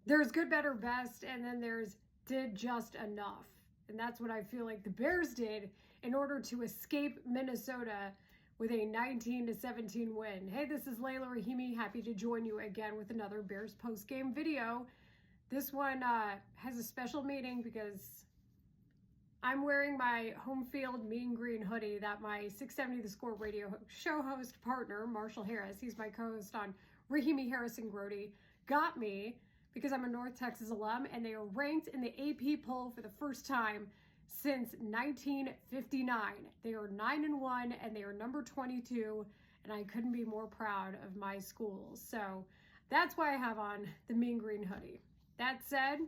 There's good, better, best, and then there's did just enough. And that's what I feel like the Bears did in order to escape Minnesota with a 19-17 win. Hey, this is Leila Rahimi. Happy to join you again with another Bears post-game video. This one has a special meaning because I'm wearing my Homefield mean green hoodie that my 670 The Score radio show host partner, Marshall Harris, he's my co-host on Rahimi, Harris, and Grody, got me because I'm a North Texas alum, and they are ranked in the AP poll for the first time since 1959. They are 9-1, and they are number 22, and I couldn't be more proud of my school. So that's why I have on the mean green hoodie. That said,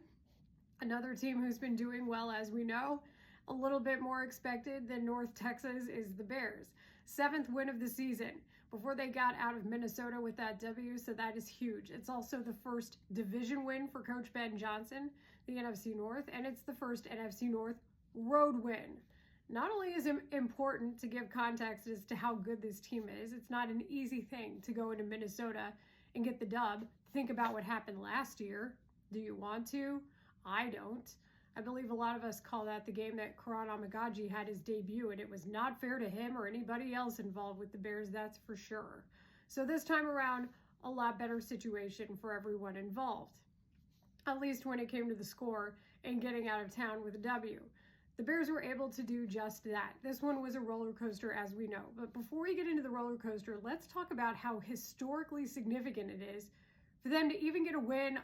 another team who's been doing well, as we know, a little bit more expected than North Texas, is the Bears. 7th win of the season before they got out of Minnesota with that W, so that is huge. It's also the first division win for Coach Ben Johnson, the NFC North, and it's the first NFC North road win. Not only is it important to give context as to how good this team is, it's not an easy thing to go into Minnesota and get the dub. Think about what happened last year. Do you want to? I don't. I believe a lot of us call that the game that Karan Amagaji had his debut, and it was not fair to him or anybody else involved with the Bears, that's for sure. So this time around, a lot better situation for everyone involved, at least when it came to the score and getting out of town with a W. The Bears were able to do just that. This one was a roller coaster, as we know. But before we get into the roller coaster, let's talk about how historically significant it is for them to even get a win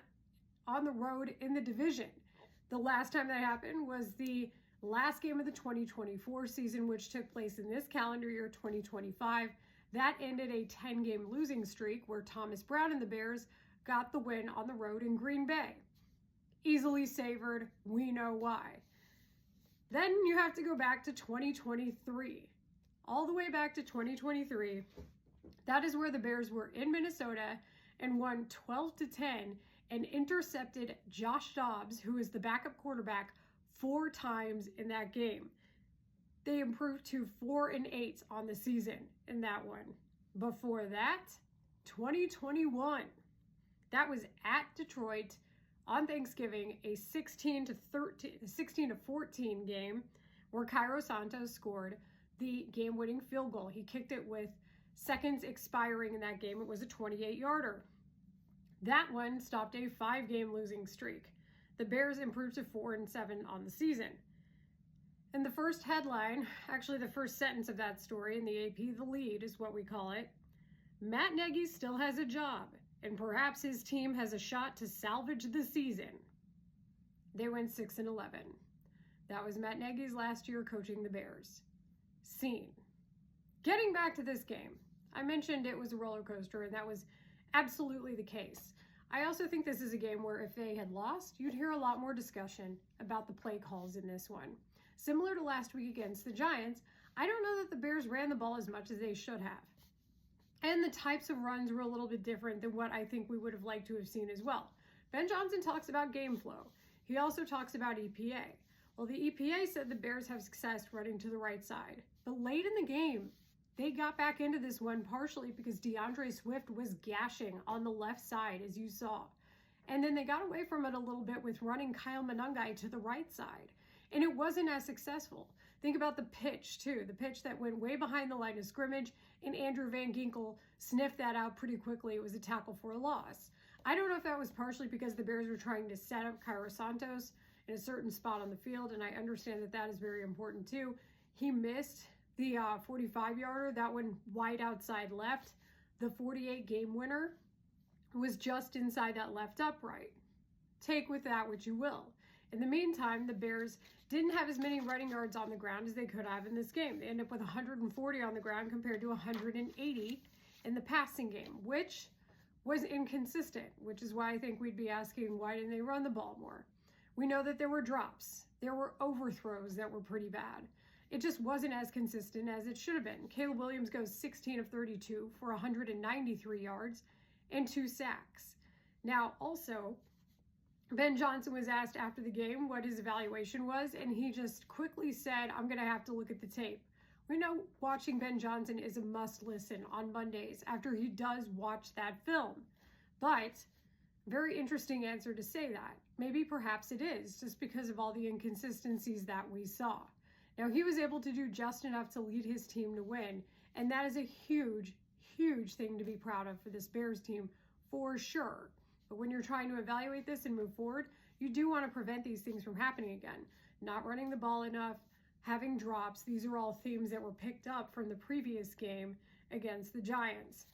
on the road in the division. The last time that happened was the last game of the 2024 season, which took place in this calendar year, 2025. That ended a 10-game losing streak where Thomas Brown and the Bears got the win on the road in Green Bay. Easily savored, we know why. Then you have to go back to 2023. All the way back to 2023. That is where the Bears were in Minnesota and won 12-10 and intercepted Josh Dobbs, who is the backup quarterback, 4 times in that game. They improved to 4-8 on the season in that one. Before that, 2021. That was at Detroit on Thanksgiving, a 16-14 game where Cairo Santos scored the game-winning field goal. He kicked it with seconds expiring in that game. It was a 28-yarder. That one stopped a 5-game losing streak. The Bears improved to 4-7 on the season. And the first headline, actually the first sentence of that story in the AP, the lead is what we call it. Matt Nagy still has a job, and perhaps his team has a shot to salvage the season. They went 6-11. That was Matt Nagy's last year coaching the Bears. Scene. Getting back to this game, I mentioned it was a roller coaster, and that was absolutely the case. I also think this is a game where if they had lost, you'd hear a lot more discussion about the play calls in this one. Similar to last week against the Giants, I don't know that the Bears ran the ball as much as they should have. And the types of runs were a little bit different than what I think we would have liked to have seen as well. Ben Johnson talks about game flow. He also talks about EPA. Well, the EPA said the Bears have success running to the right side. But late in the game, they got back into this one partially because DeAndre Swift was gashing on the left side, as you saw. And then they got away from it a little bit with running Kyle Monangai to the right side. And it wasn't as successful. Think about the pitch, too. The pitch that went way behind the line of scrimmage, and Andrew Van Ginkel sniffed that out pretty quickly. It was a tackle for a loss. I don't know if that was partially because the Bears were trying to set up Cairo Santos in a certain spot on the field, and I understand that that is very important, too. He missed the 45-yarder, that one wide outside left. The 48 game winner was just inside that left upright. Take with that what you will. In the meantime, the Bears didn't have as many running yards on the ground as they could have in this game. They ended up with 140 on the ground compared to 180 in the passing game, which was inconsistent, which is why I think we'd be asking, why didn't they run the ball more? We know that there were drops. There were overthrows that were pretty bad. It just wasn't as consistent as it should have been. Caleb Williams goes 16 of 32 for 193 yards and 2 sacks. Now, also, Ben Johnson was asked after the game what his evaluation was, and he just quickly said, I'm going to have to look at the tape. We know watching Ben Johnson is a must listen on Mondays after he does watch that film. But Very interesting answer to say that. Maybe perhaps it is, just because of all the inconsistencies that we saw. Now, he was able to do just enough to lead his team to win, and that is a huge, huge thing to be proud of for this Bears team, for sure. But when you're trying to evaluate this and move forward, you do want to prevent these things from happening again. Not running the ball enough, having drops, these are all themes that were picked up from the previous game against the Giants.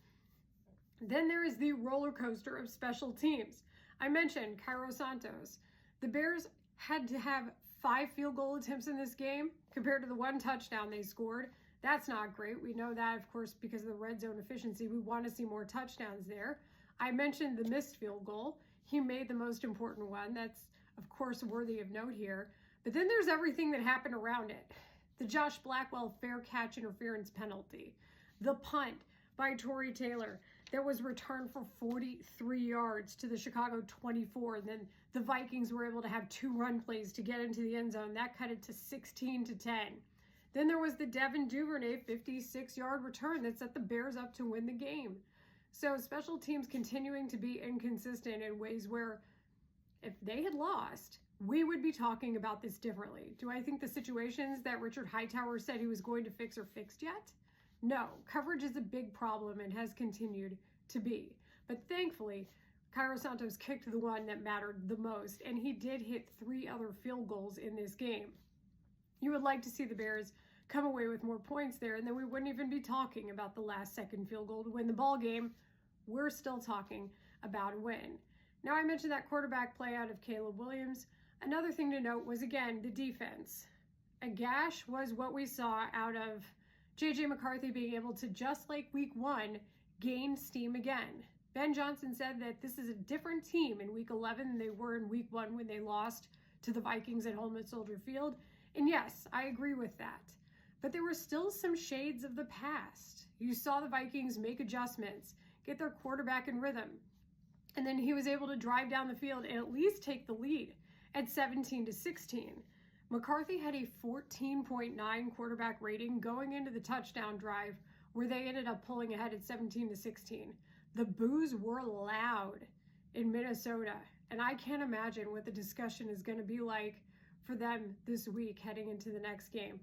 Then there is the roller coaster of special teams. I mentioned Cairo Santos. The Bears had to have 5 field goal attempts in this game compared to the 1 touchdown they scored. That's not great. We know that, of course, because of the red zone efficiency. We want to see more touchdowns there. I mentioned the missed field goal. He made the most important one. That's, of course, worthy of note here. But then there's everything that happened around it. The Josh Blackwell fair catch interference penalty. The punt by Torrey Taylor that was returned for 43 yards to the Chicago 24. And then the Vikings were able to have 2 run plays to get into the end zone. That cut it to 16-10. Then there was the Devin Duvernay 56-yard return that set the Bears up to win the game. So special teams continuing to be inconsistent in ways where if they had lost, we would be talking about this differently. Do I think the situations that Richard Hightower said he was going to fix are fixed yet? No, coverage is a big problem and has continued to be. But thankfully, Cairo Santos kicked the one that mattered the most, and he did hit 3 other field goals in this game. You would like to see the Bears come away with more points there, and then we wouldn't even be talking about the last second field goal to win the ball game. We're still talking about a win. Now, I mentioned that quarterback play out of Caleb Williams. Another thing to note was, again, the defense. A gash was what we saw out of J.J. McCarthy being able to, just like week 1, gain steam again. Ben Johnson said that this is a different team in week 11 than they were in week 1 when they lost to the Vikings at home at Soldier Field. And yes, I agree with that. But there were still some shades of the past. You saw the Vikings make adjustments, get their quarterback in rhythm. And then he was able to drive down the field and at least take the lead at 17-16. McCarthy had a 14.9 quarterback rating going into the touchdown drive where they ended up pulling ahead at 17-16. The boos were loud in Minnesota, and I can't imagine what the discussion is going to be like for them this week heading into the next game.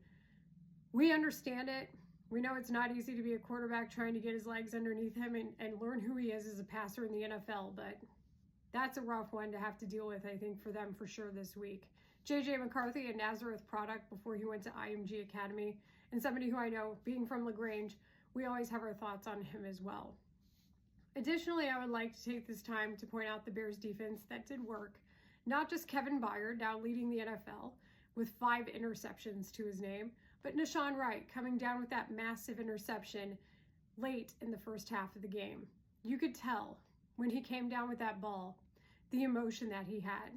We understand it. We know it's not easy to be a quarterback trying to get his legs underneath him and learn who he is as a passer in the NFL, but that's a rough one to have to deal with, I think, for them for sure this week. J.J. McCarthy, a Nazareth product before he went to IMG Academy, and somebody who I know, being from LaGrange, we always have our thoughts on him as well. Additionally, I would like to take this time to point out the Bears defense that did work. Not just Kevin Byard, now leading the NFL with 5 interceptions to his name, but Nahshon Wright coming down with that massive interception late in the first half of the game. You could tell when he came down with that ball, the emotion that he had.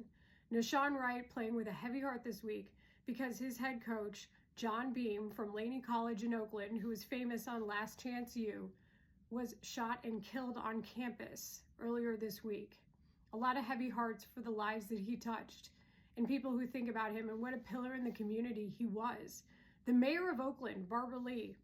Nahshon Wright playing with a heavy heart this week because his head coach, John Beam from Laney College in Oakland, who is famous on Last Chance U, was shot and killed on campus earlier this week. A lot of heavy hearts for the lives that he touched and people who think about him and what a pillar in the community he was. The mayor of Oakland, Barbara Lee,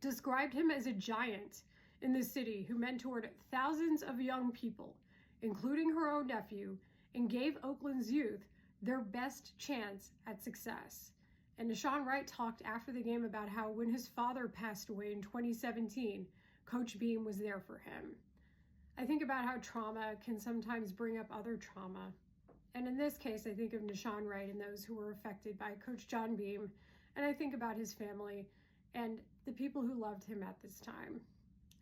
described him as a giant in the city who mentored thousands of young people, including her own nephew, and gave Oakland's youth their best chance at success. And Nahshon Wright talked after the game about how when his father passed away in 2017, Coach Beam was there for him. I think about how trauma can sometimes bring up other trauma. And in this case, I think of Nahshon Wright and those who were affected by Coach John Beam. And I think about his family and the people who loved him at this time.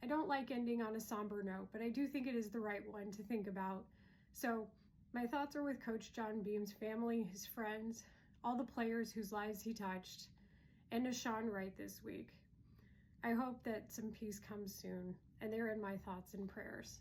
I don't like ending on a somber note, but I do think it is the right one to think about. So my thoughts are with Coach John Beam's family, his friends, all the players whose lives he touched, and Nahshon Wright this week. I hope that some peace comes soon, and they're in my thoughts and prayers.